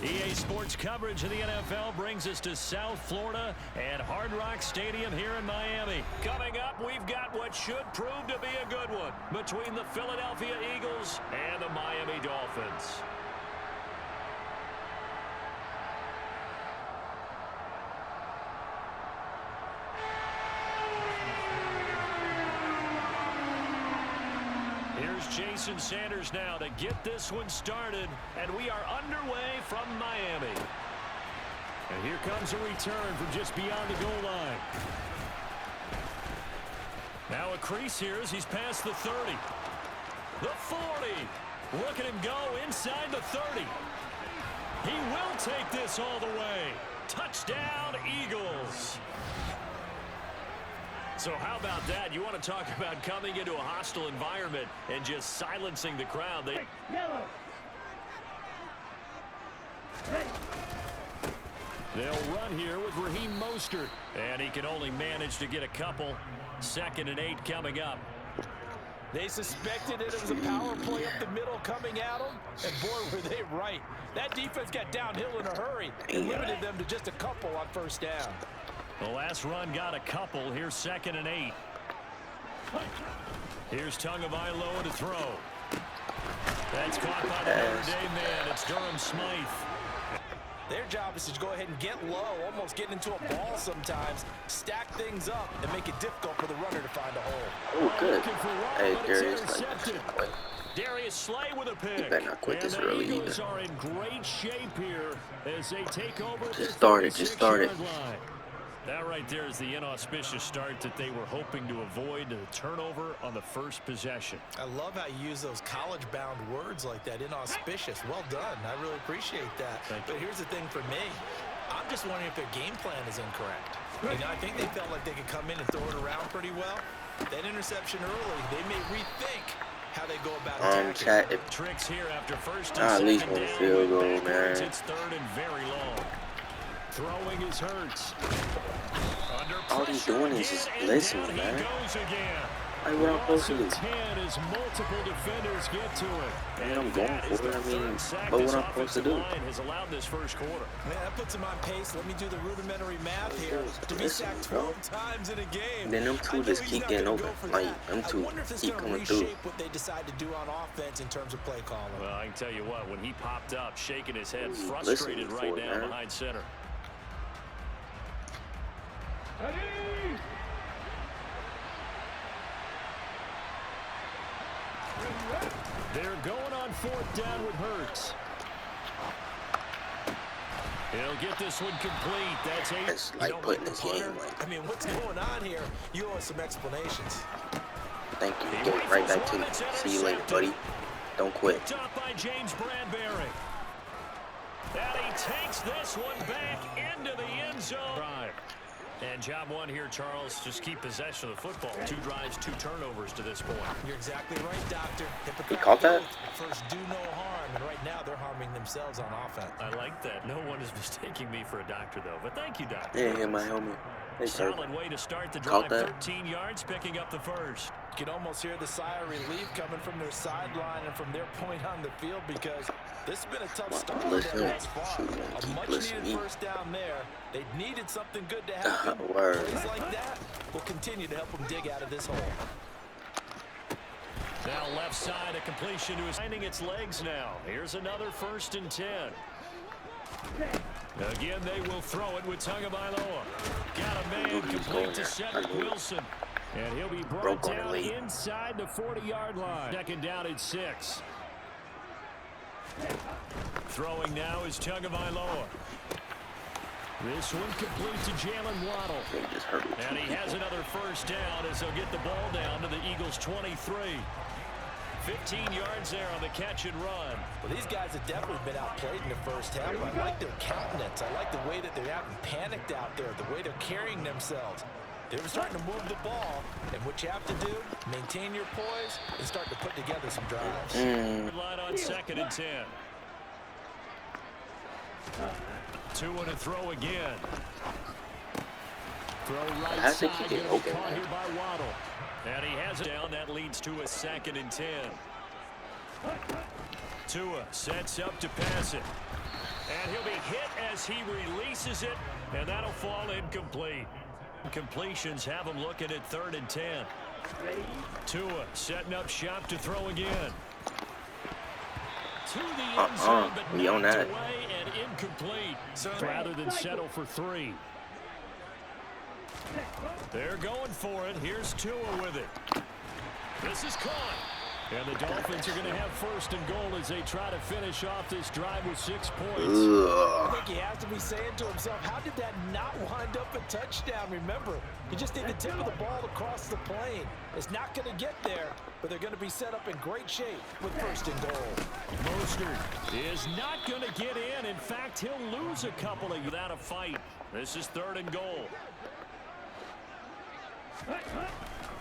EA Sports coverage of the NFL brings us to South Florida and Hard Rock Stadium here in Miami. Coming up, we've got what should prove to be a good one between the Philadelphia Eagles and the Miami Dolphins. Here's Jason Sanders now to get this one started, and we are underway from Miami. And here comes a return from just beyond the goal line. Now a crease here as he's past the 30. The 40. Look at him go inside the 30. He will take this all the way. Touchdown, Eagles. So how about that? You want to talk about coming into a hostile environment and just silencing the crowd. They'll run here with Raheem Mostert. And he can only manage to get a couple. 2nd and 8 coming up. They suspected it was a power play up the middle coming at them. And boy, were they right. That defense got downhill in a hurry and limited them to just a couple on first down. The last run got a couple. Here's 2nd and 8. Here's Tagovailoa to throw. That's caught by the Notre Dame man. It's Durham Smythe. Their job is to go ahead and get low, almost get into a ball sometimes, stack things up, and make it difficult for the runner to find a hole. Oh, good. Hey, Darius Slay with a pick. You better not quit this early either. Eagles are in great shape here as they take over. Just started. That right there is the inauspicious start that they were hoping to avoid, the turnover on the first possession. I love how you use those college-bound words like that, inauspicious. Well done. I really appreciate that. But here's the thing for me. I'm just wondering if their game plan is incorrect. You know, I think they felt like they could come in and throw it around pretty well. That interception early, they may rethink how they go about attacking. Chat, if tricks here after first and second at least one field goal, man. It's 3rd and very long. Throwing his Hurts. All he's doing is just listening, man. Like, what I'm supposed to do? As multiple defenders get to it. Man, I'm going for it. I mean, but what I'm supposed to do? Has allowed this first quarter. Man, that puts him on pace. Let me do the rudimentary math here. To be sacked 12 times in a game. And then them two just keep getting open. Like, them two keep coming through. What they decide to do on offense in terms of play calling. Well, I can tell you what, when he popped up, shaking his head, frustrated right now behind center. They're going on 4th down with Hurts. He'll get this one complete. That's 8. It's like putting this game. Like, I mean, what's going on here? You owe us some explanations. Thank you. Get it right back to you. See you later, buddy. Don't quit. Top by James Bradbury. And he takes this one back into the end zone. And job one here, Charles, just keep possession of the football. 2 drives, 2 turnovers to this point. You're exactly right, Doctor. He caught that? First, do no harm, and right now they're harming themselves on offense. I like that. No one is mistaking me for a doctor, though. But thank you, Doctor. Yeah, hit my helmet. Solid way to start the drive. 13 yards, picking up the first. You can almost hear the sigh of relief coming from their sideline and from their point on the field because this has been a tough start for them thus far. A much-needed first down there. They needed something good to happen. Plays like that will continue to help them dig out of this hole. Now left side, a completion to his finding its legs now. Here's another 1st and 10. Again, they will throw it with Tagovailoa. Got a man complete to Cedric Wilson. And he'll be brought down inside the 40-yard line. 2nd down at 6. Throwing now is Tagovailoa. This one complete to Jalen Waddle. And he has another first down as they'll get the ball down to the Eagles' 23. 15 yards there on the catch and run. Well, these guys have definitely been outplayed in the first half. I like their countenance. I like the way that they're acting panicked out there, the way they're carrying themselves. They were starting to move the ball, and what you have to do, maintain your poise and start to put together some drives. Line on 2nd and 10. 2 and a throw again. Throw right side, gonna be caught here by Waddle. And he has it down. That leads to a 2nd and 10. Tua sets up to pass it. And he'll be hit as he releases it, and that'll fall incomplete. Completions have him looking at 3rd and 10. Tua setting up shop to throw again. To the end zone, but we on that. Away and incomplete. Rather than settle for 3. They're going for it. Here's Tua with it. This is caught. And the Dolphins are going to have 1st and goal as they try to finish off this drive with 6 points. I think he has to be saying to himself, how did that not wind up a touchdown? Remember, he just did the tip of the ball across the plane. It's not going to get there, but they're going to be set up in great shape with 1st and goal. Mostert is not going to get in. In fact, he'll lose a couple of without a fight. This is 3rd and goal.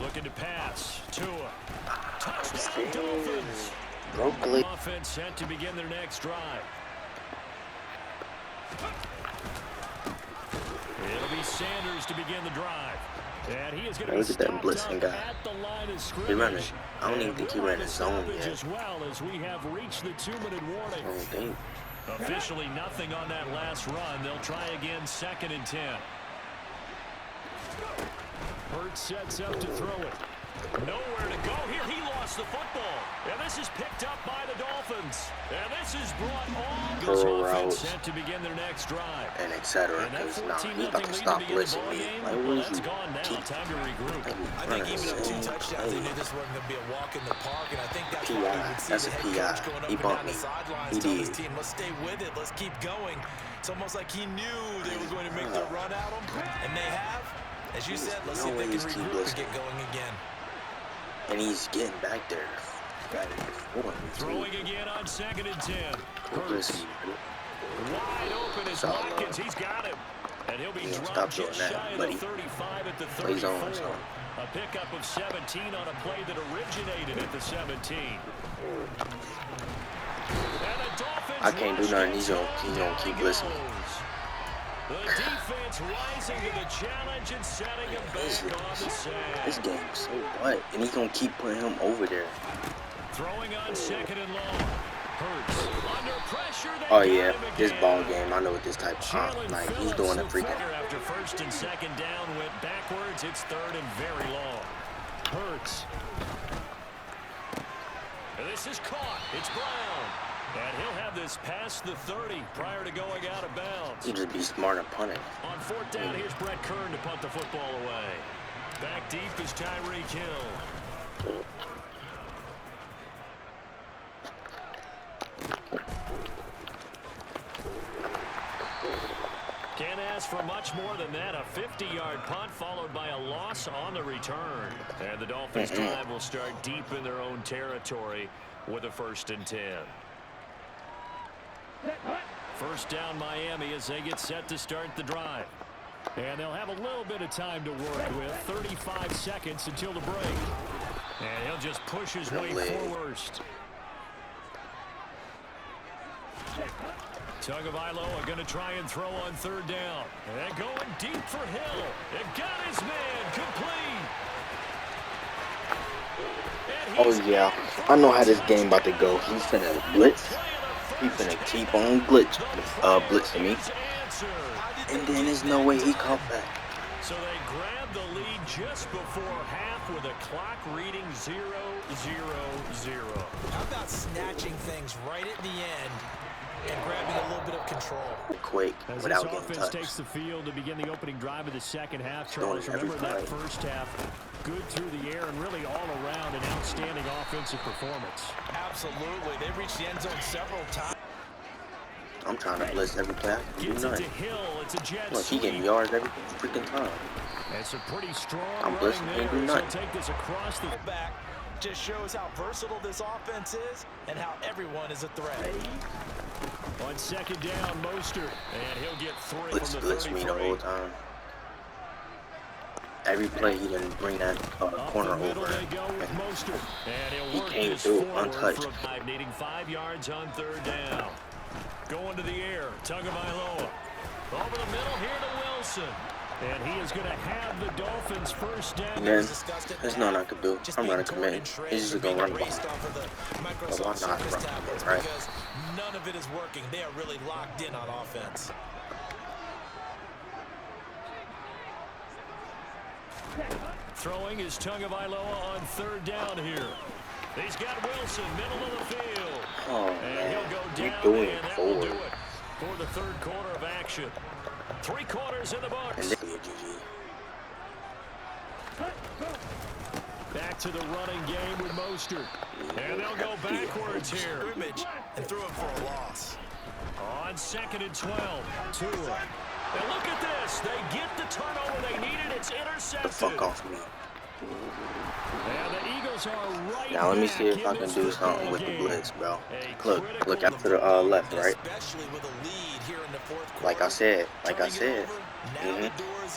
Looking to pass. Tua. Touchdown Dolphins. Broccoli. Offense set to begin their next drive. It'll be Sanders to begin the drive. And he is going to look at that Blitzing guy. at the line of scrimmage. He running. I don't even think he ran his zone yet. As well as we have reached the 2-minute warning. I don't think. Officially nothing on that last run. They'll try again 2nd and 10. Hurts sets up to throw it. Nowhere to go here. He lost the football. And this is picked up by the Dolphins. And this is brought on. This offense set to begin their next drive. And etc. Because now he's about to stop blitzing me. Like, what is he? Time to regroup. I think even up 2 touchdowns, they knew this wasn't going to be a walk in the park. And I think that's why we would see That's the a head coach going PI. up He and bumped down me. the sidelines, He telling his did. team, let's stay with it. Let's keep going. It's almost like he knew they were going to make their run at him. And they have. As you said, let's see if they can regroup and get going again. And he's getting back there. Throwing again on 2nd and 10. Hurts. Wide open is Watkins. He's got him. And he'll be dropped just shy of the 35 at the 34. A pickup of 17 on a play that originated at the 17. I can't do nothing. He's gonna keep blitzing me. The defense rising to the challenge and setting him back on the sand. This game's so what? And he's gonna keep putting him over there. Throwing on 2nd and long. Hurts under pressure. Oh yeah, this ball game. I know what this type of like he's doing a freaking. After 1st and 2nd down went backwards, it's 3rd and very long. Hurts. And this is caught. It's Brown. And he'll have this past the 30 prior to going out of bounds. You just be smart and punting. On 4th down, here's Brett Kern to punt the football away. Back deep is Tyreek Hill. Can't ask for much more than that. A 50-yard punt followed by a loss on the return. And the Dolphins drive will start deep in their own territory with a 1st and 10. 1st down Miami as they get set to start the drive. And they'll have a little bit of time to work with. 35 seconds until the break. And he'll just push his way forward. Tagovailoa going to try and throw on 3rd down. And going deep for Hill. It got his man complete. Oh yeah, I know how this game about to go. He's finna blitz. He's finna keep on blitzing me. And then there's no way he caught back. So they grab the lead just before half with a clock reading 0-0-0. How about snatching things right at the end and grabbing a little bit of control? Quick, as without this getting offense touched. takes the field to begin the opening drive of the 2nd half, Charles, remember that 1st half, good through the air and really all around an outstanding offensive performance. Absolutely. They've reached the end zone several times. I'm trying to blitz every play. Gets it to Hill. It's a jet Look, he getting yards every freaking time. It's a pretty strong I'm blitzing, there. do nothing. Take this across the back. Just shows how versatile this offense is and how everyone is a threat. On 2nd down, Mostert, and he'll get 3 Blitz from the 33. me the whole time. Every play he didn't bring that corner over. He came through untouched. Needing 5 yards on 3rd down. Going to the air, Tagovailoa. Over the middle here to Wilson. And he is going to have the Dolphins first down. Man, there's nothing I could do. I'm running command. He's just going to run the ball. But why not run the ball, right? None of it is working. They are really locked in on offense. Throwing is Tagovailoa on third down here. He's got Wilson, middle of the field. Oh, and man. he'll go down, You're doing and that forward. will do it for the third quarter of action. 3 quarters in the books. Back to the running game with Mostert. And they'll go backwards here. And threw him for a loss. On 2nd and 12. Tua. And look at this. They get the turnover they needed. It's intercepted. The fuck off me. And the Eagles are right Now let me see if I can do something with the blitz, bro. Look out to the left, right? Like I said.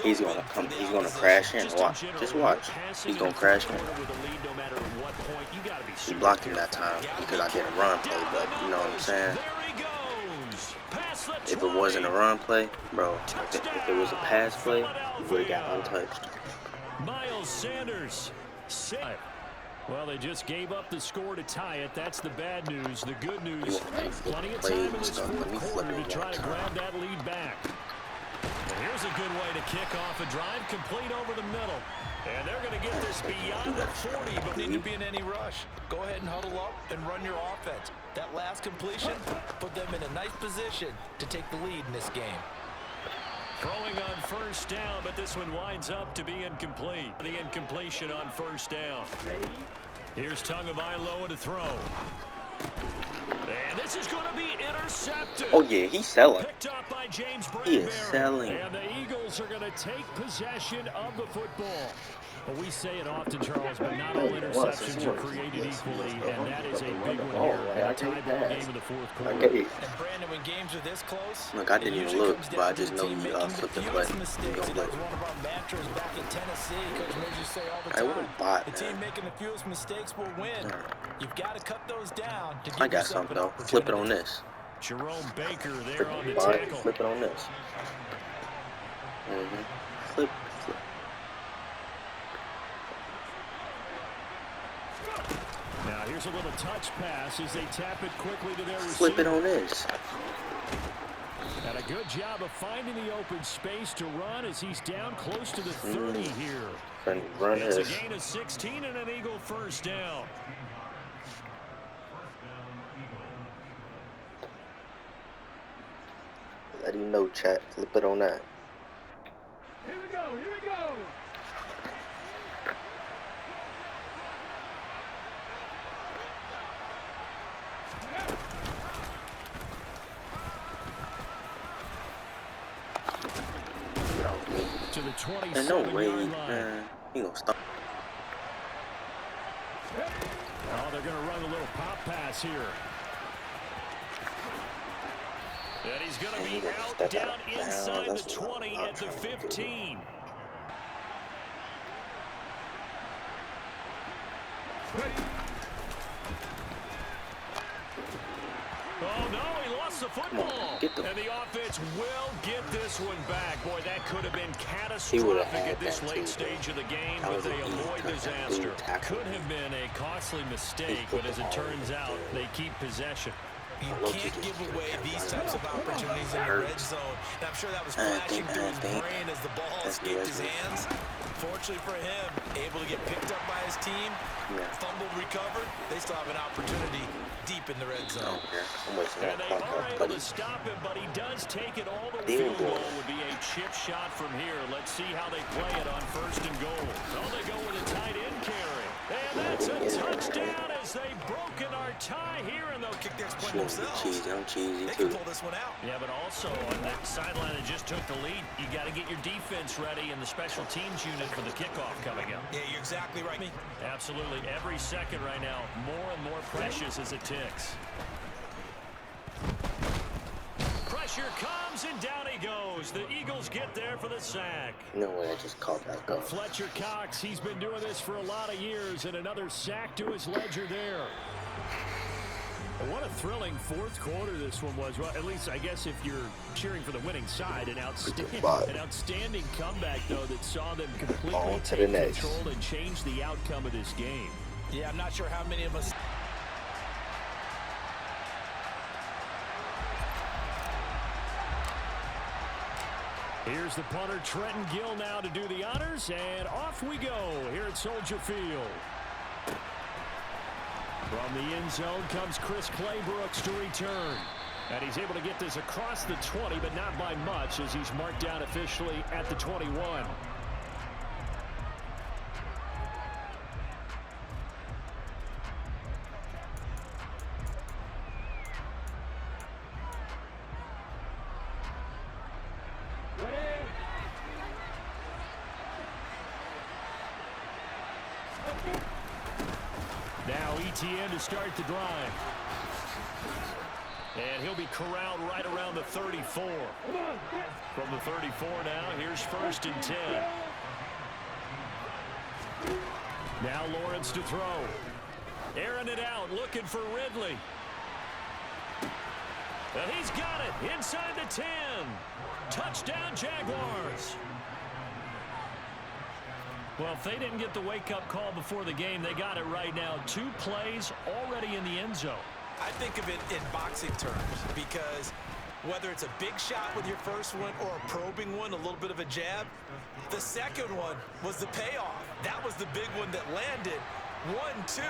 He's gonna come. He's gonna crash in. Watch. Just watch. He's gonna crash in. He blocked him that time because I didn't run play, but you know what I'm saying? If it wasn't a run play, bro, if it was a pass play, he would have got untouched. Miles Sanders. Well, they just gave up the score to tie it. That's the bad news. The good news, plenty of time in this fourth quarter to try to grab that lead back. And here's a good way to kick off a drive, complete over the middle. And they're going to get this beyond the 40, but Need to be in any rush. Go ahead and huddle up and run your offense. That last completion put them in a nice position to take the lead in this game. Throwing on first down, but this one winds up to be incomplete. The incompletion on first down. Here's Tagovailoa to throw. And this is going to be intercepted. Oh yeah, he's selling. Picked up by James He is Bradbury. selling. And the Eagles are going to take possession of the football. Well, we say it often, Charles, but not all interceptions are created equally, and that is a big one here in a tie ball game in the fourth quarter. And Brandon, when games are this close, look, I didn't even look, but I just know you flipped the play. You gonna play. One of our mantras back in Tennessee, Coach Major say all the I would time. have bought, The team man. making the fewest mistakes will win. You've got to cut those down to give I got yourself something an though. Flip it on opportunity. this. Jerome Baker there on the Buy it, tackle. flip it on this. Flip. Now here's a little touch pass as they tap it quickly to their receiver. Flip it on this. And a good job of finding the open space to run as he's down close to the 30 here. Run It's this. a gain of 16 and an Eagle first down. Let him know, chat. Flip it on that. Here we go, here we go. To the There's no 27-yard way, line. man. He gonna stop. Oh, they're going to run a little pop pass here. And he's going to be out down inside the 20 at the 15. Oh, no, he lost the football. And the offense will get this one back. Boy, that could have been catastrophic at this late stage of the game, but they avoid disaster. Could have been a costly mistake, but as it turns out, they keep possession. You can't give away these types of opportunities in the red zone. And I'm sure that was flashing through his brain as the ball escaped his hands. Fortunately for him, able to get picked up by his team, fumbled, recovered. They still have an opportunity deep in the red zone. And they are able to stop him, but he does take it all the way. Field goal would be a chip shot from here. Let's see how they play it on first and goal. Oh, they go with a tight end carry. And that's a touchdown as they've broken our tie here, and they'll kick this play themselves. I'm cheesy They too. can pull this one out. Yeah, but also on that sideline that just took the lead, you got to get your defense ready and the special teams unit for the kickoff coming up. Yeah, you're exactly right. Absolutely. Every second right now, more and more precious as it ticks. Pressure comes, and down he goes. The Eagles get there for the sack. No way, I just caught that go. Fletcher Cox, he's been doing this for a lot of years, and another sack to his ledger there. What a thrilling fourth quarter this one was. Well, at least I guess if you're cheering for the winning side, an outstanding comeback, though, that saw them completely take control and change the outcome of this game. Yeah, I'm not sure how many of us... Here's the punter, Trenton Gill, now to do the honors, and off we go here at Soldier Field. From the end zone comes Chris Claybrooks to return. And he's able to get this across the 20, but not by much, as he's marked down officially at the 21. Now ETN to start the drive. And he'll be corralled right around the 34. From the 34 now, here's 1st and 10. Now Lawrence to throw. Airing it out, looking for Ridley. And he's got it inside the 10. Touchdown, Jaguars. Well, if they didn't get the wake-up call before the game, they got it right now. 2 plays already in the end zone. I think of it in boxing terms, because whether it's a big shot with your first one or a probing one, a little bit of a jab, the second one was the payoff. That was the big one that landed. 1-2,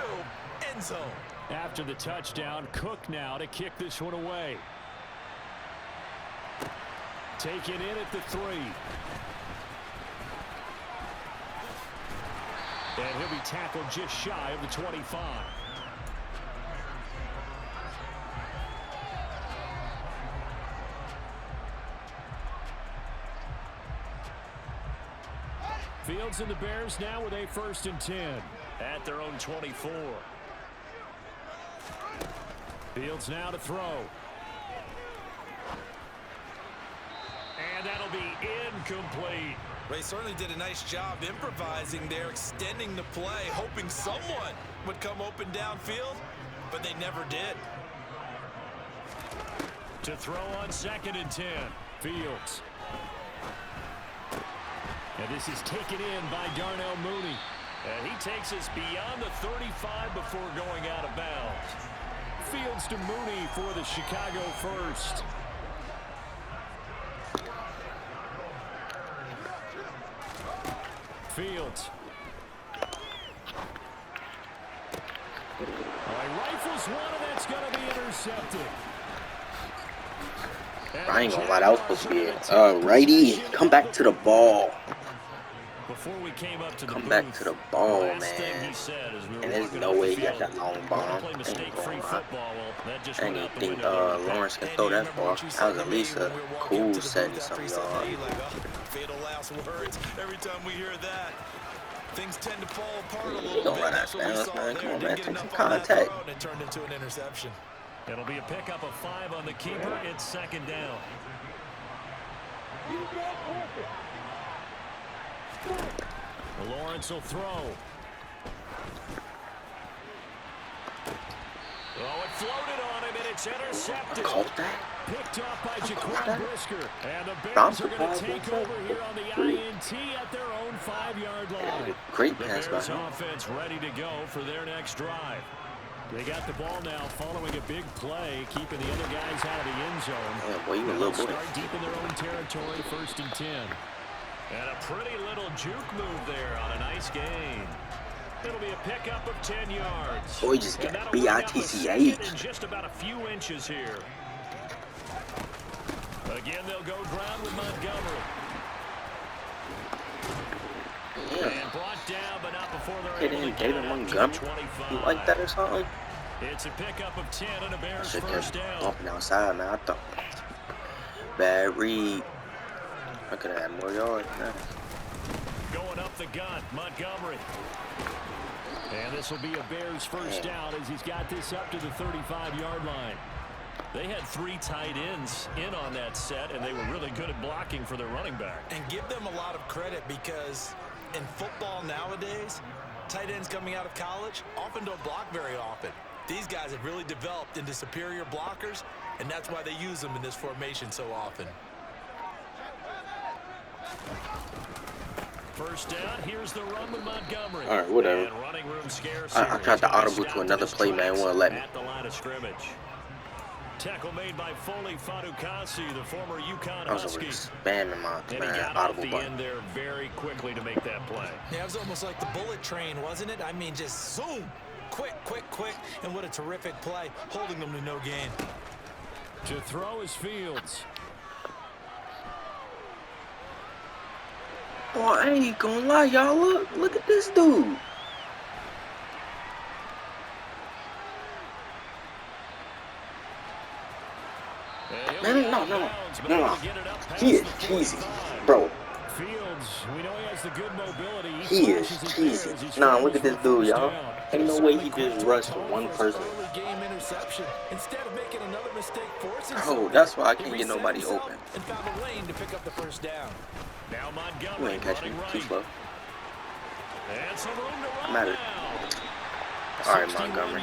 end zone. After the touchdown, Cook now to kick this one away. Taken in at the 3. And he'll be tackled just shy of the 25. Fields and the Bears now with a 1st and 10 at their own 24. Fields now to throw. And that'll be incomplete. They certainly did a nice job improvising there, extending the play, hoping someone would come open downfield, but they never did. To throw on 2nd and 10, Fields. And this is taken in by Darnell Mooney. And he takes us beyond the 35 before going out of bounds. Fields to Mooney for the Chicago first. Fields. Rifles one, and that's going to be intercepted. I ain't gonna lie, that was supposed to be it. Righty, come back to the ball. Before we came up to Come back to the ball, man. And there's no way he got that long bomb. I didn't think Lawrence can throw that ball. That was at least a cool 70-something yard. Fatal last words. Every time we hear that, things tend to fall apart a little bit. Don't run out of bounds, man. Come on, man. Take some contact. It turned into an interception. It'll be a pickup of 5 on the keeper. It's 2nd down. Lawrence will throw. Oh, it floated on him, and it's intercepted. Caught that? Picked up by Jaquan Brisker. And the Bears are going to take over here on the INT at their own 5-yard line. Great The pass Bears by him. offense ready to go for their next drive. They got the ball now following a big play, keeping the other guys out of the end zone. Yeah, boy, you a little boy. Start deep in their own territory, 1st and 10. And a pretty little juke move there on a nice gain. It'll be a pickup of 10 yards. Boy, just got BITCH. In just about a few inches here. Again, they'll go ground with Montgomery. Yeah. And brought down, but not before they're Hit able in to David get Montgomery. You like that or something? It's a pickup of 10 and a Bears Shit, first they're down. bumping outside, man. I thought. Bad read. I could have had more yards, man. Going up the gut, Montgomery. And this will be a Bears first down as he's got this up to the 35-yard line. They had 3 tight ends in on that set, and they were really good at blocking for their running back. And give them a lot of credit, because in football nowadays, tight ends coming out of college often don't block very often. These guys have really developed into superior blockers, and that's why they use them in this formation so often. First down, here's the run with Montgomery. All right, whatever. And running room scarce I here. tried to audible to another play, man. Won't let me. At the line of scrimmage. Tackle made by Foley Fadukasi, the former UConn I was Husky. spamming my audible button. End there very quickly to make that play. Yeah, it was almost like the bullet train, wasn't it? I mean, just zoom, quick, and what a terrific play, holding them to no gain. To throw is Fields. Boy, I ain't gonna lie, y'all. Look at this dude. Man, no. He is cheesy, bro. Fields, we know he has the good mobility. He is cheesy. Nah, look at this dude, y'all. Ain't no way he just rushed one person. Oh, that's why I can't get nobody open. You ain't catching me. Too slow. I'm at it. Alright, Montgomery.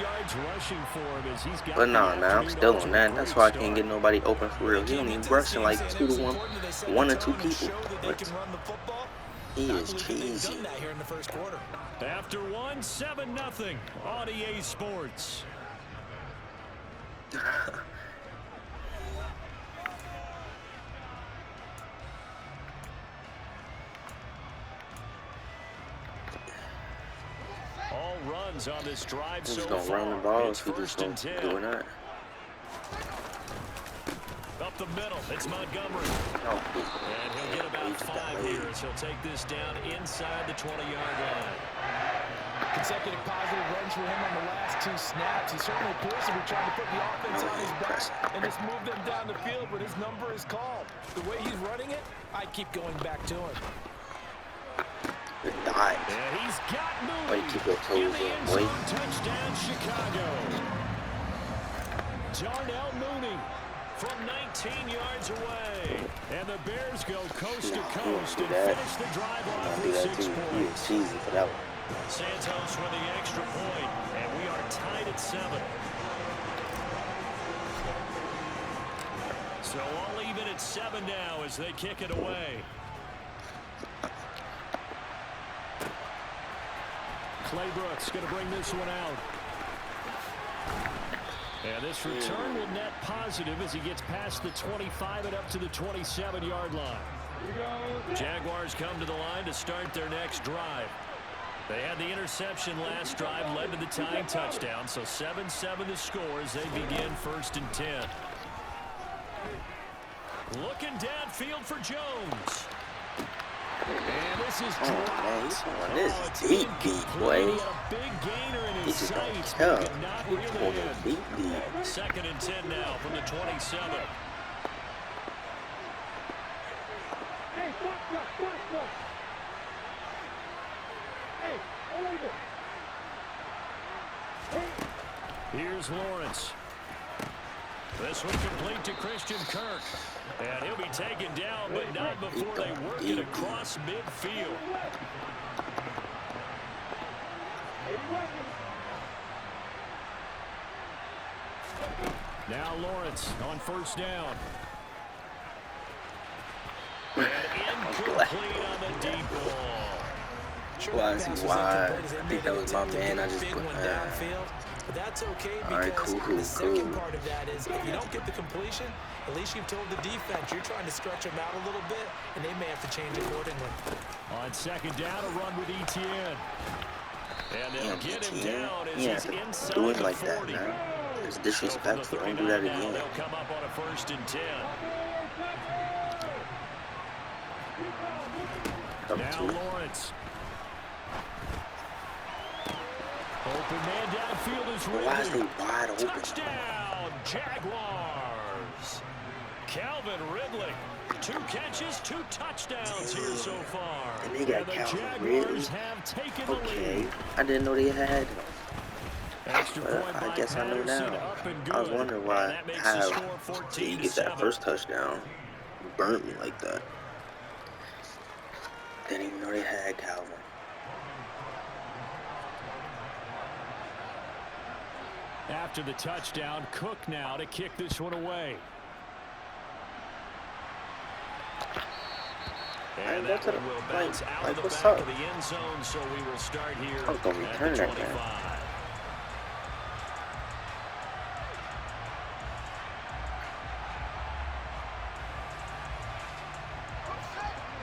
But nah, man, I'm still on that. That's why I can't get nobody open for real. He only rushing like 2 to 1, 1 or 2 people. But he is cheesy. After 1, 7-0 on EA Sports. All runs on this drive so far. He's gonna run the ball if he just don't do that. Up the middle, it's Montgomery. And he'll get about 5 here as he'll take this down inside the 20-yard line. Consecutive positive runs for him on the last 2 snaps. He certainly appears to be trying to put the offense on his back and just move them down the field when his number is called. The way he's running it, I keep going back to him. Good dive. And he's got moving. Why you keep your toes in, boy? Touchdown, Chicago. Darnell Mooney from 19 yards away. And the Bears go coast to coast and finish the drive off with 6 points. He is cheesy for that one. Santos with the extra point, and we are tied at 7. So all even at 7 now as they kick it away. Claybrooks going to bring this one out. And this return will net positive as he gets past the 25 and up to the 27-yard line. Jaguars come to the line to start their next drive. They had the interception last drive, led to the tying touchdown, so 7-7 the score as they begin 1st and 10. Looking downfield for Jones. And this is he's on this deep, boy. He just don't tell. He's on a deep. 2nd and 10 now from the 27. Here's Lawrence. This one complete to Christian Kirk. And he'll be taken down, but not before they work it across midfield. Now Lawrence on 1st down. And incomplete on the deep ball. Why is he wide? I think that was my man. I just put downfield. But that's okay because all right, cool. The second part of that is if you don't get the completion, at least you've told the defense you're trying to stretch them out a little bit, and they may have to change accordingly. On 2nd down, a run with Etienne. And they'll get him down as he's inside do it the like 40. that, man. It's disrespectful. Don't do that again. They'll come up on a 1st and 10. Now Lawrence. Open man downfield is Ridley. Why is they wide open? Touchdown, Jaguars. Calvin Ridley. 2 catches, 2 touchdowns here so far. And they got Calvin Ridley. Have taken the lead. I didn't know they had him. I guess I know now. I was wondering why he get that first touchdown. Burnt me like that. Didn't even know they had Calvin. After the touchdown, Cook now to kick this one away. And that one will bounce out of the back of the end zone, so we will start here at the 25.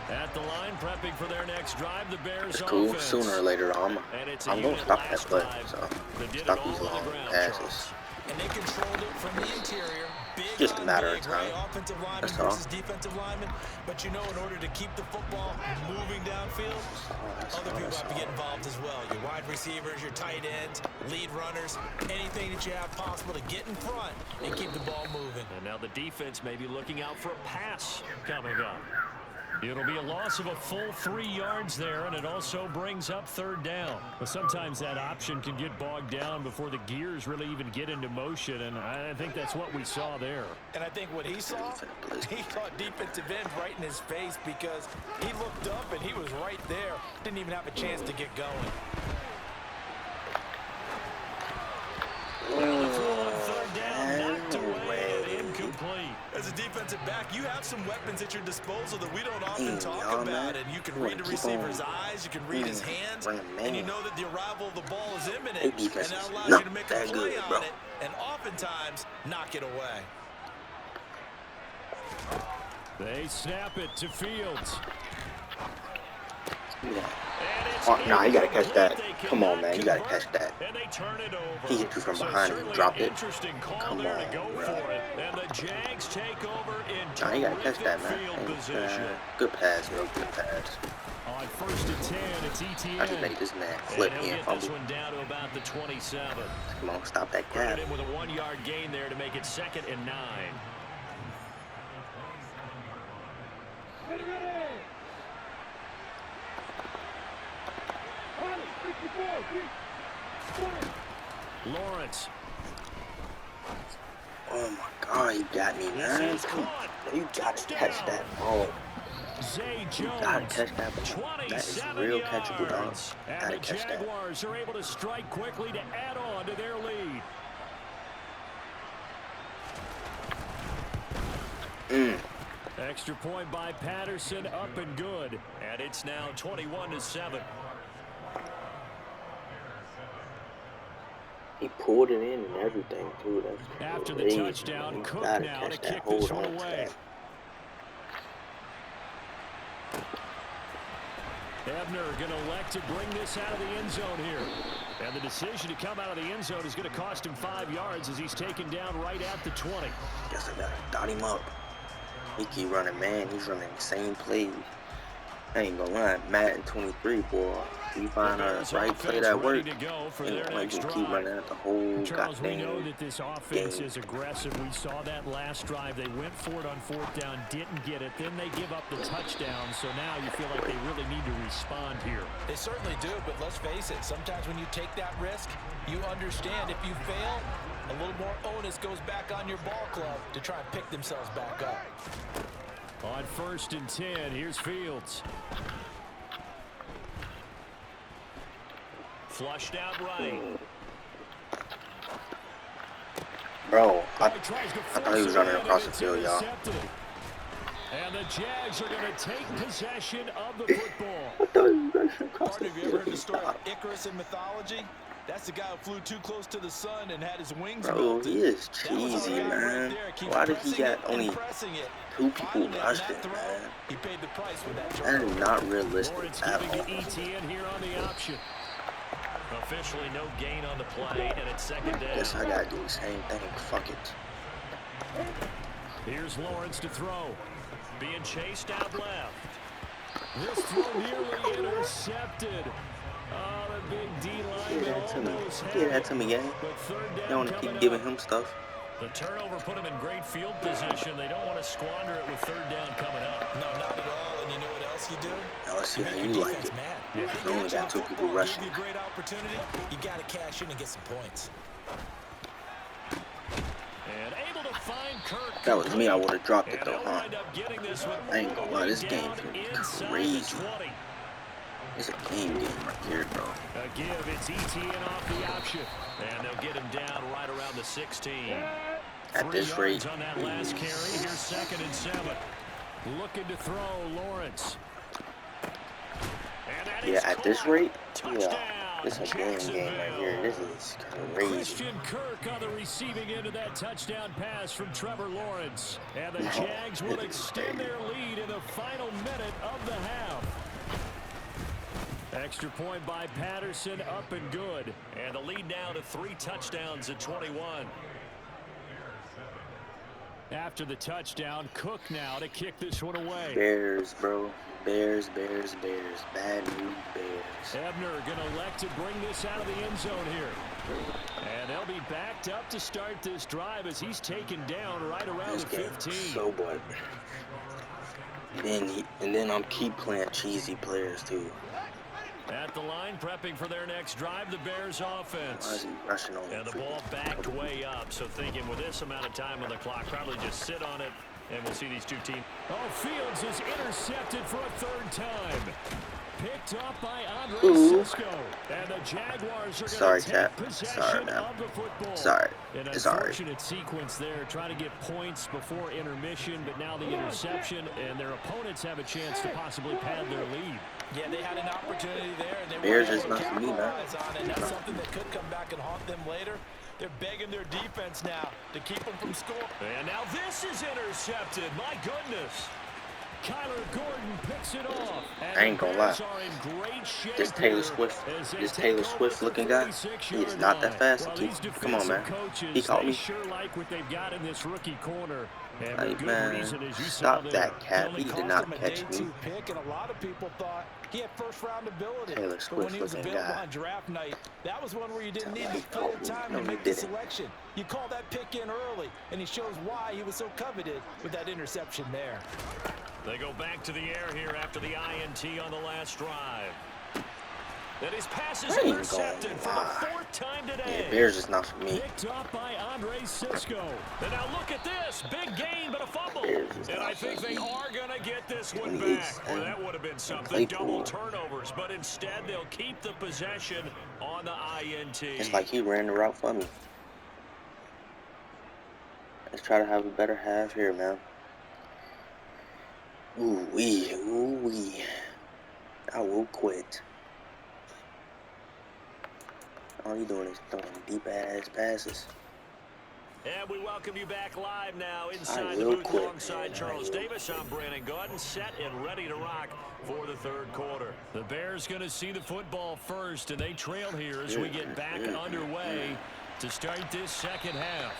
At the line, prepping for their next drive, the Bears it's cool. Offense. Sooner or later, I'm going to stop that play. So, stop these long passes. And they controlled it from the interior. Big just a matter of time. Offensive lineman versus defensive lineman. But you know, in order to keep the football moving downfield, other people have to get involved as well. Your wide receivers, your tight ends, lead runners, anything that you have possible to get in front and keep the ball moving. And now the defense may be looking out for a pass coming up. It'll be a loss of a full 3 yards there, and it also brings up third down. But sometimes that option can get bogged down before the gears really even get into motion, and I think that's what we saw there. And I think what he saw defensive end right in his face, because he looked up and he was right there. Didn't even have a chance to get going. Third down, knocked away and incomplete. As a defensive back, you have some weapons at your disposal that we don't often talk about, and you can read the receiver's eyes, you can read his hands, and you know that the arrival of the ball is imminent, and that allows you to make a play on it, and oftentimes knock it away. They snap it to Fields. Oh, nah, you gotta catch that. Come on, man, you gotta catch that. He hit you from behind and dropped it. Come on, bro. Nah, you gotta catch that, man. Good pass, bro. Good pass. On 1st and 10, it's ETN. I just made this man flip here. This one down to about the 27. Come on, stop that gap. With a 1-yard gain there to make it 2nd and 9. Lawrence. Oh my God, you got me, man. You gotta catch that ball. You gotta catch that ball. That is real catchable, dog. Gotta catch that. And the Jaguars are able to strike quickly to add on to their lead. Extra point by Patterson, up and good. And it's now 21-7. He pulled it in and everything, too. That's after the touchdown, Cook now to kick this one away. Ebner going to elect to bring this out of the end zone here. And the decision to come out of the end zone is going to cost him 5 yards as he's taken down right at the 20. Guess I got to dot him up. He keep running, man. He's running the same plays. I ain't gonna lie, Madden 23, boy. You find a right play that works, and like you keep running out the whole Charles, we know goddamn that this offense game. is aggressive. We saw that last drive. They went for it on 4th down, didn't get it. Then they give up the touchdown. So now you feel like they really need to respond here. They certainly do, but let's face it. Sometimes when you take that risk, you understand if you fail, a little more onus goes back on your ball club to try and pick themselves back up. On 1st and 10, here's Fields. Flushed out right. Bro, I thought he was running across the field, y'all. And the Jags are going to take possession of the football. I thought he was running across the Have you field. ever heard the story of Icarus in mythology? That's the guy who flew too close to the sun and had his wings Bro, melted. he is cheesy, man. Why did he got only 2 people rushing, man? He paid the price with that That is not realistic Lawrence at giving all. to ETN here on the option. Officially no gain on the play, and it's 2nd down. Guess I gotta do the same thing. Fuck it. Here's Lawrence to throw. Being chased out left. This throw nearly intercepted. Oh, the big D lineman almost had Get that to me, gang. but 3rd down You don't want to coming keep giving up. him stuff. The turnover put him in great field position. They don't want to squander it with 3rd down coming up. No, not at all. And you know what else you do? Now let's see how Make you your like defense it. mad. You only got 2 people rushing. Give you a great opportunity. You got to cash in and get some points. And able to find Kirk. If that was me, I would have dropped it And though, they'll huh? wind up getting this one I ain't gonna lie, this down game's been inside the crazy. 20. It's a game right here, bro. A give, it's ETN off the option. And they'll get him down right around the 16. At this rate, on that last carry. Here's 2nd and 7. Looking to throw, Lawrence. Yeah, at this rate, yeah, this is a game right here. This is crazy. Christian Kirk on the receiving end of that touchdown pass from Trevor Lawrence. And the Jags will extend their lead in the final minute of the half. Extra point by Patterson, up and good. And the lead now to 3 touchdowns at 21. After the touchdown, Cook now to kick this one away. Bears, bro. Bears. Bad news, Bears. Ebner going to elect to bring this out of the end zone here. And they'll be backed up to start this drive as he's taken down right around the 15. So bored. And then I'm keep playing cheesy players too. At the line, prepping for their next drive, the Bears offense. Why is he rushing on and the ball backed way up, so thinking with this amount of time on the clock, probably just sit on it, and we'll see these two teams. Oh, Fields is intercepted for a 3rd time. Picked up by Andre Cisco. And the Jaguars are going to take possession of the football. Sorry. An unfortunate sequence there, trying to get points before intermission, but now the interception, and their opponents have a chance to possibly pad their lead. Yeah, they had an opportunity there, and they Bears were is not for me, man. And that's something that could come back and haunt them later. They're begging their defense now to keep them from scoring. And now this is intercepted. My goodness. Kyler Gordon picks it off. I ain't gonna lie. This Taylor Swift looking guy, he is not that fast. Come on, man. He caught me. Sure like what they've got in this rookie corner. Like, man, stop that cat. He did not catch me. And a lot of people thought he had first-round ability. Taylor Swift when he was available on draft night, that was one where you didn't need the full time to make the selection. You call that pick in early, and he shows why he was so coveted with that interception there. They go back to the air here after the INT on the last drive. And his pass is intercepted for the 4th time today. Yeah, Bears is not for me. Picked up by Andre Cisco. And now look at this. Big gain, but a fumble. And I think they are going to get this one back. Well, that would have been something. Double turnovers. But instead, they'll keep the possession on the INT. It's like he ran the route for me. Let's try to have a better half here, man. Ooh-wee. I will quit. All you doing is throwing deep-ass passes. And we welcome you back live now inside the booth alongside Charles Davis. I'm Brandon Gaudin, set and ready to rock for the 3rd quarter. The Bears going to see the football first, and they trail here as we get back underway to start this 2nd half.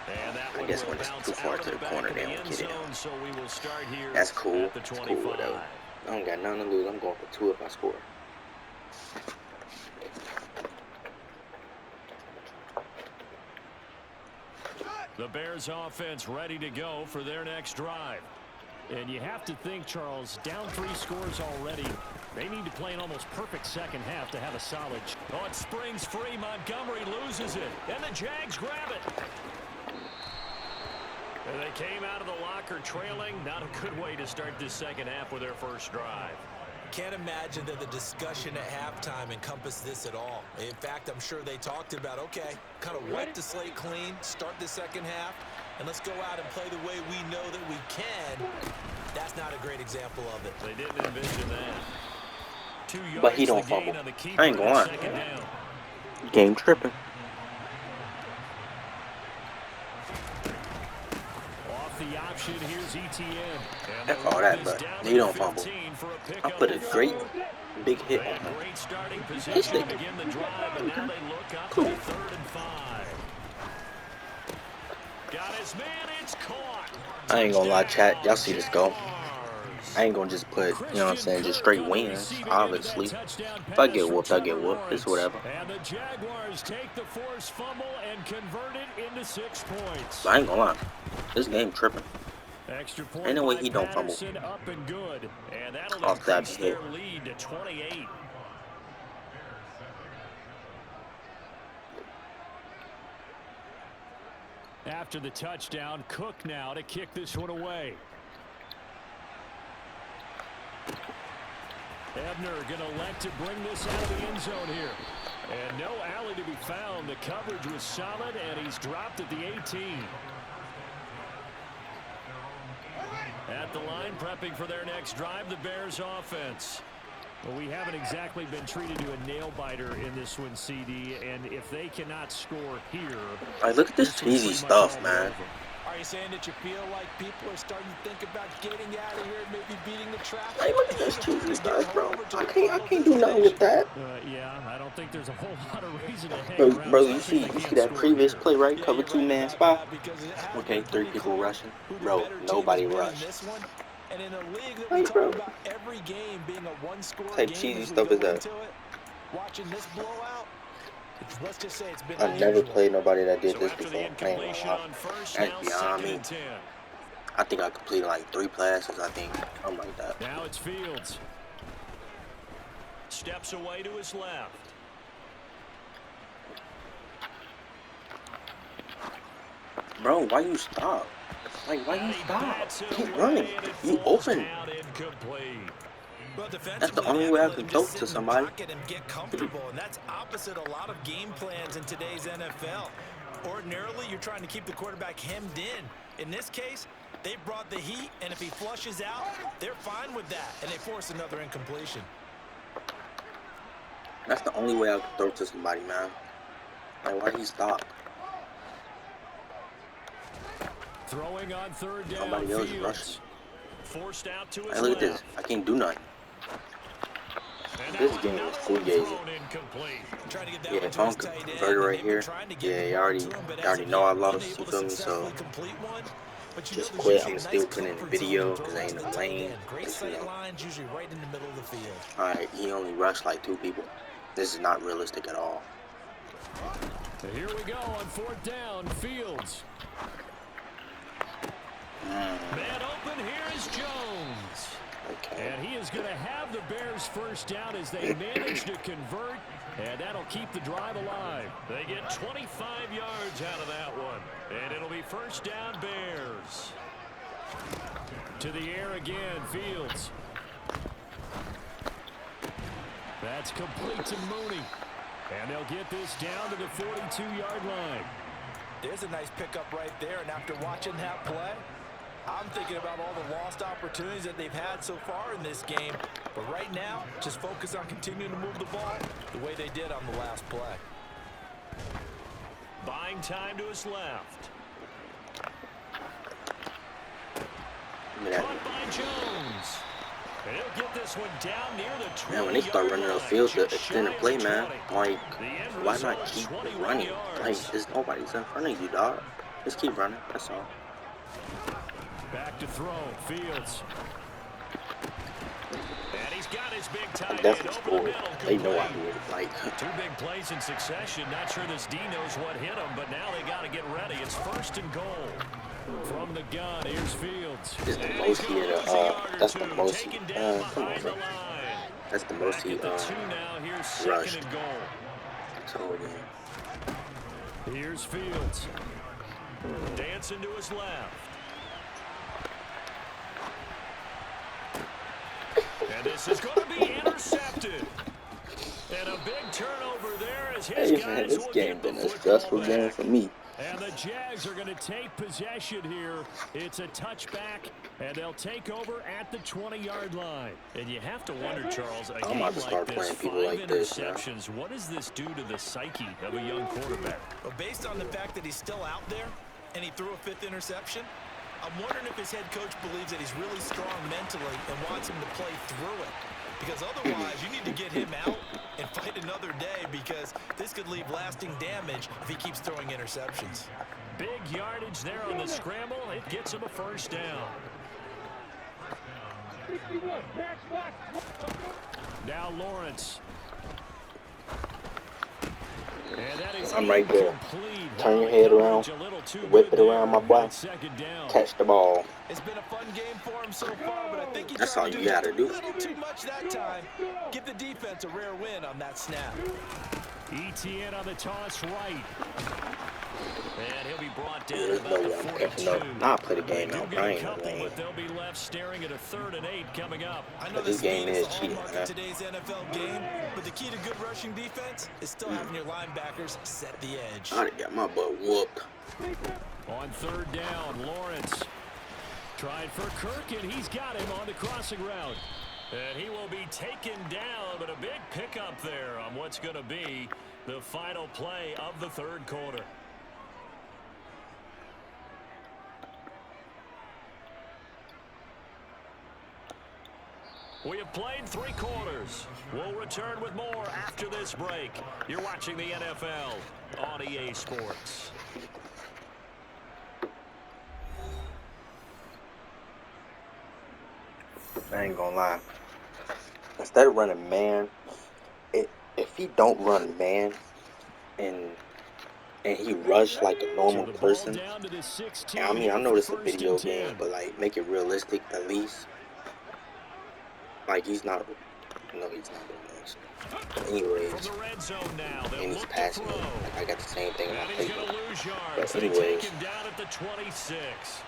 And that I guess when it's too far to the corner, they don't get it. So we will start here. That's cool. At the 25. It's cool, though. I don't got nothing to lose. I'm going for 2 if I score. The Bears offense ready to go for their next drive. And you have to think, Charles, down 3 scores already. They need to play an almost perfect 2nd half to have a solid. Oh, it springs free. Montgomery loses it. And the Jags grab it. And they came out of the locker trailing. Not a good way to start this 2nd half with their first drive. Can't imagine that the discussion at halftime encompassed this at all. In fact, I'm sure they talked about, okay, kind of wipe the slate clean, start the 2nd half, and let's go out and play the way we know that we can. That's not a great example of it. They didn't envision that. 2 yards But he don't fumble. I ain't gonna lie. Game tripping. The option, here's ETN. That's all that, but he don't fumble. I put a great big hit on him. Great starting position to begin the drive, and now they look up cool. to 3rd and 5. Got his man, it's caught. I ain't gonna lie, chat. Y'all see this go. I ain't gonna just put, you know what I'm saying, just straight wins, obviously. If I get whooped, I get whooped. It's whatever. And the Jaguars take the forced fumble and convert it into 6 points. But I ain't gonna lie. This game tripping. Extra point Ain't no way he don't fumble. Up and good. And that'll Off that increase their lead to 28. After the touchdown, Cook now to kick this one away. Ebner going to elect to bring this out of the end zone here. And no alley to be found. The coverage was solid, and he's dropped at the 18. At the line, prepping for their next drive, the Bears offense. Well, we haven't exactly been treated to a nail-biter in this one, CD, and if they cannot score here... All right, look at this cheesy stuff, man. Are you saying that you feel like people are starting to think about getting out of here and maybe beating the traffic? Hey, look at this cheesy stuff, bro. I can't do nothing with that. Yeah, I don't think there's a whole lot of reason to hang around. Bro, you see that previous play, right? Cover 2-man spot. Okay, 3 people rushing. Bro, nobody rushed. And in a league that we talk about every game being a one-score game, cheesy stuff is that? Watching this blowout, let's just say it's been I've never played nobody that did this before. That's beyond me. I think I completed like 3 passes, I think. Something like that. Now it's Fields. Steps away to his left. Bro, why you stop? Like, why you stop? Keep running. You open. That's the only way I can throw to somebody. Get comfortable, and that's opposite a lot of game plans in today's NFL. Ordinarily, you're trying to keep the quarterback hemmed in. In this case, they brought the heat, and if he flushes out, they're fine with that, and they force another incompletion. That's the only way I can throw to somebody, man. Like, why did he stop? Throwing on third down. Nobody else is rushing. Forced out to his Hey, look at this. I can't do nothing. This game is fugazi. Yeah, if I'm converted right here, yeah, you already know I lost, you feel me? So just quit. I'm still putting in the video because I ain't no lane. Alright, he only rushed like 2 people. This is not realistic at all. Here we go on 4th down. Fields. Man open, here is Jones. Okay. And he is going to have the Bears first down as they manage to convert, and that'll keep the drive alive. They get 25 yards out of that one, and it'll be first down Bears. To the air again, Fields. That's complete to Mooney. And they'll get this down to the 42-yard line. There's a nice pickup right there, and after watching that play, I'm thinking about all the lost opportunities that they've had so far in this game. But right now, just focus on continuing to move the ball the way they did on the last play. Buying time to his left. Caught by Jones. And he'll get this one down near the 20-yard line. Man, when they start running those fields to extend the play, man, like, why not keep running? Like, there's nobody's in front of you, dog. Just keep running, that's all. Back to throw, Fields. And he's got his big tight end Definitely over the scored. middle. They know I would. Like, 2 big plays in succession. Not sure this D knows what hit him, but now they got to get ready. It's 1st and goal. From the gun, here's Fields. it's the most he that's the most he, come on, man. That's the most he, rushed. So, again. Here's Fields. Dancing to his left. And this is going to be intercepted. And a big turnover there as his guys man, this will game get been the a stressful football game back. for me. And the Jags are going to take possession here. It's a touchback, and they'll take over at the 20-yard line. And you have to wonder, Charles, a game like this, 5 interceptions, what does this do to the psyche of a young quarterback? Well, based on the fact that he's still out there and he threw a 5th interception, I'm wondering if his head coach believes that he's really strong mentally and wants him to play through it. Because otherwise, you need to get him out and fight another day, because this could leave lasting damage if he keeps throwing interceptions. Big yardage there on the scramble. It gets him a first down. Now Lawrence. And that is I'm right there. incomplete. Turn your head around, whip it around, my boy. Catch the ball. It's been a fun game for him so far, but I think he That's all you gotta do. a little too much that time. Give the defense a rare win on that snap. ETN on the toss right. And he'll be brought down There's at no about the way I'm 42. catching up. Nah, I play the game They now. do get I a ain't no couple, game. but they'll be left staring at a 3rd and 8 coming up. I know But this game speed is the cheating, hallmark man. of today's NFL game, but the key to good rushing defense is still having your linebackers set the edge. I got my butt whooped. On 3rd down, Lawrence tried for Kirk, and he's got him on the crossing route. And he will be taken down, but a big pickup there on what's going to be the final play of the 3rd quarter. We have played 3 quarters. We'll return with more after this break. You're watching the NFL on EA Sports. I ain't gonna lie. Instead of running man, if he don't run man and he rush like a normal person, and I mean, I know this is a video game, but like make it realistic at least. Like he's not, no, he's not doing this. Anyways, and he's passing it. Like I got the same thing in my paper. But anyways,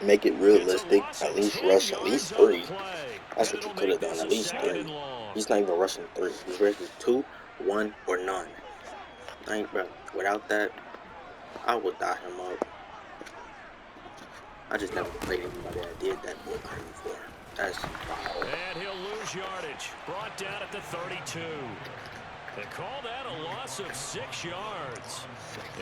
make it realistic. At least rush at least 3. That's what you could have done. At least 3. He's not even rushing 3. He's rushing 2, 1, or none. I ain't, bro. Without that, I would dot him up. I just never played anybody that did that before. That's wild. And he'll lose yardage. Brought down at the 32. They call that a loss of 6 yards.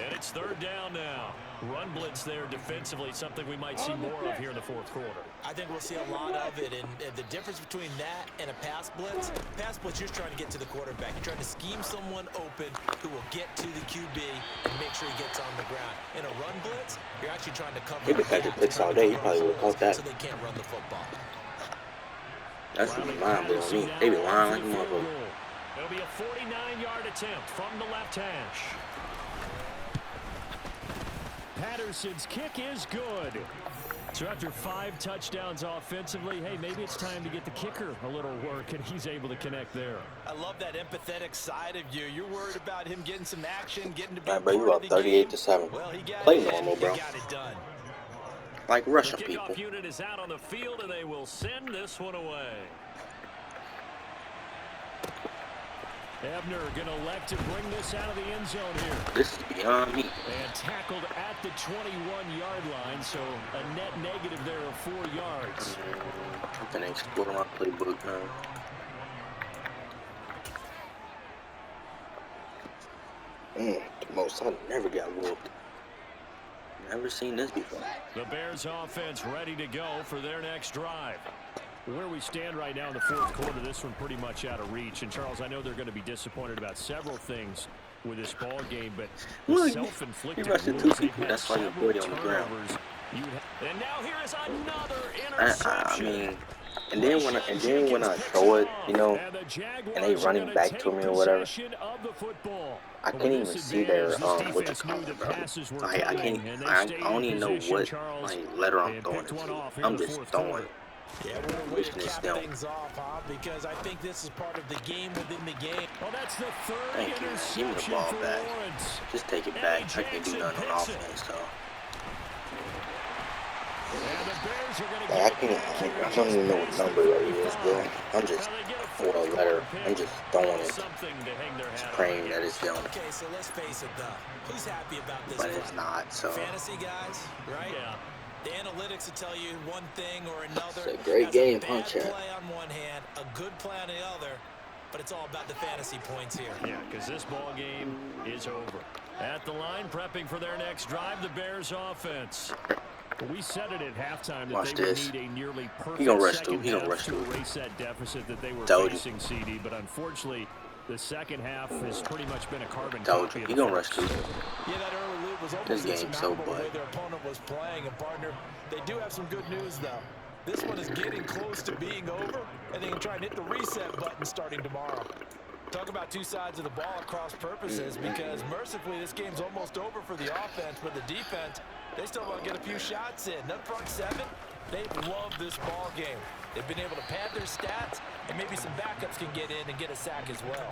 And it's 3rd down now. Run blitz there defensively, something we might see more of here in the 4th quarter. I think we'll see a lot of it, and the difference between that and a pass blitz, you're trying to get to the quarterback. You're trying to scheme someone open who will get to the QB and make sure he gets on the ground. In a run blitz, you're actually trying to cover he could catch a blitz all day. He probably would have caught that. So they can't run the football. That's what be lying with me. They be lying like a motherfucker. It'll be a 49-yard attempt from the left hash. Patterson's kick is good. So after 5 touchdowns offensively, hey, maybe it's time to get the kicker a little work, and he's able to connect there. I love that empathetic side of you. You're worried about him getting some action, getting to be Bro, you up 38-7. Well, Play normal, bro. He got it done. Like Russian The people. kickoff unit is out on the field, and they will send this one away. Ebner going to elect to bring this out of the end zone here. This is beyond me. And tackled at the 21-yard line, so a net negative there of 4 yards. I'm gonna explore my playbook now. The most I never got whooped. Never seen this before. The Bears offense ready to go for their next drive. Where we stand right now in the 4th quarter, this one pretty much out of reach. And, Charles, I know they're going to be disappointed about several things with this ball game, but the self-inflicted wounds, they've had that's why you several put it on the ground. turnovers. And now here is another interception. I mean, and then when I throw it, you know, and they running back to me or whatever, I can't even see their what you call it, bro. Like I don't even know what like letter I'm throwing it to. I'm just throwing. Yeah, we're to cap things off, huh? Because I think this is part of the game within the game. Well, that's the 3rd Thank you, man. Give me the interception ball for back. Lawrence. Just take it back. I can't do nothing on offense, so. And the Bears are going to I don't even know what number that is, bro. I'm just for a letter. I'm just throwing it. Just praying that it's them. Okay, so let's face it, though. Who's happy about this? But it's not, so. Fantasy guys, right? Yeah. The analytics will tell you one thing or another. It's a great game, huh, Chad? Play on one hand, a good play on the other, but it's all about the fantasy points here. Yeah, because this ball game is over. At the line, prepping for their next drive, the Bears offense. We said it at halftime that they would need a nearly perfect second half to erase that deficit that they were facing, CD, but unfortunately, the second half has pretty much been a carbon copy of the first. Yeah, that early lead was almost insurmountable the way their opponent was playing. And, partner, they do have some good news, though. This one is getting close to being over, and they can try and hit the reset button starting tomorrow. Talk about two sides of the ball at cross purposes, because mercifully this game's almost over for the offense, but the defense, they still want to get a few shots in. That front 7, they love this ball game. They've been able to pad their stats, and maybe some backups can get in and get a sack as well.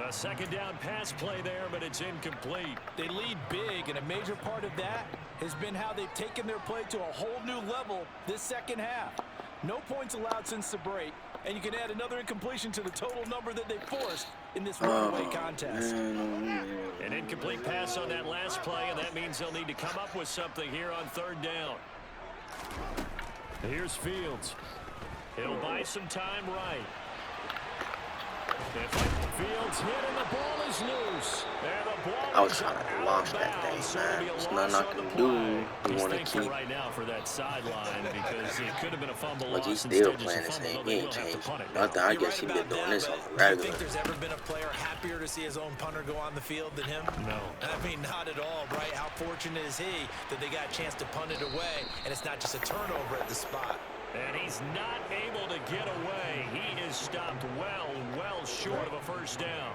A second down pass play there, but it's incomplete. They lead big, and a major part of that has been how they've taken their play to a whole new level this second half. No points allowed since the break, and you can add another incompletion to the total number that they forced in this runaway contest. An incomplete pass on that last play, and that means they'll need to come up with something here on third down. Here's Fields. He'll buy some time right. Fields hit and the ball is loose. I was trying to launch that thing, man. There's nothing I can do. You want to keep right now for that sideline because it could have been a fumble. Look, he's still playing the same. He ain't changed nothing. I guess he's been doing this on the regular. Do you think there's ever been a player happier to see his own punter go on the field than him? No. I mean, not at all, right? How fortunate is he that they got a chance to punt it away, and it's not just a turnover at the spot. And he's not able to get away. He is stopped well short of a first down.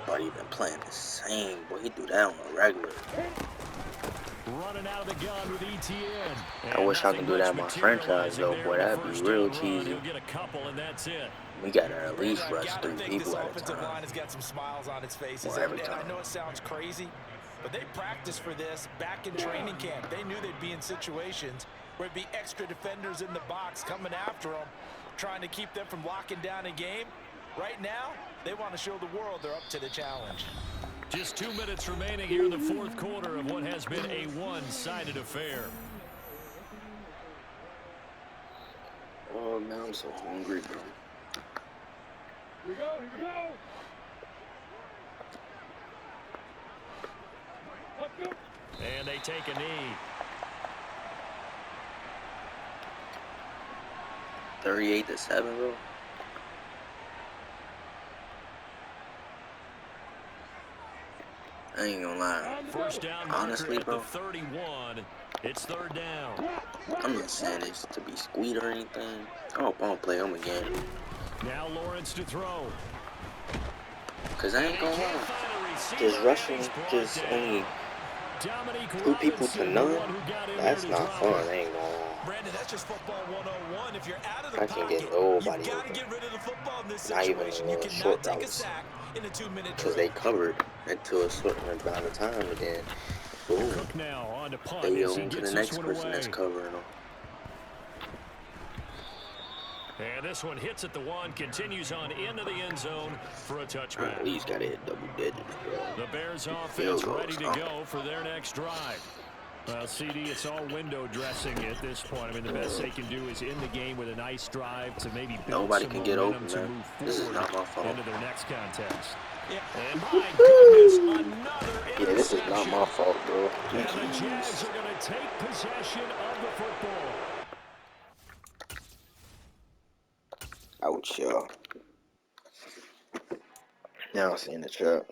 But he been playing the same. Boy, he do that on the regular. Running out of the gun with ETN. I wish I could do that in my franchise, though. Boy, that'd be real cheesy. Get a couple, and that's it. We gotta at least rush 3 people at a Offensive time. line has got some smiles on its faces. Every And I time. know it sounds crazy, but they practiced for this back in training camp. They knew they'd be in situations where it'd be extra defenders in the box coming after them, trying to keep them from locking down a game. Right now, they want to show the world they're up to the challenge. Just 2 minutes remaining here in the fourth quarter of what has been a one-sided affair. Oh, man, I'm so hungry, bro. Here we go, here we go. Let's go. And they take a knee. 38-7, bro. I ain't gonna lie. First down, Honestly, at bro, the 31. It's third down. I'm not saying this to be sweet or anything. I hope I don't play him again. Now Lawrence to throw. Cause I ain't gonna lie. Just rushing, just only 2 people to none. That's not fun. I ain't gonna lie. Brandon, that's just football 101. If you're out of the I can pocket, get nobody you've got to open. get rid of the football in this Not even situation. You short cannot take a routes. sack in a 2-minute Cause drill. they covered until a certain amount of time, and then boom, Cook now on to punt they as he on to gets the this next one person that's away. covering them. And this one hits at the 1, continues on into the end zone for a I touchback. at least gotta hit double digits, bro. The Bears offense Field goal, ready to go for their next drive. Well, CD, it's all window dressing at this point. I mean, the best they can do is in the game with a nice drive to maybe build Nobody some can get momentum open, to man. move This is not my forward fault. into their next contest. Yeah. And my goodness, another Yeah, this is not my fault, bro. And the Jags are going to take possession of the football. Ouch, y'all. Now I'm seeing the trap.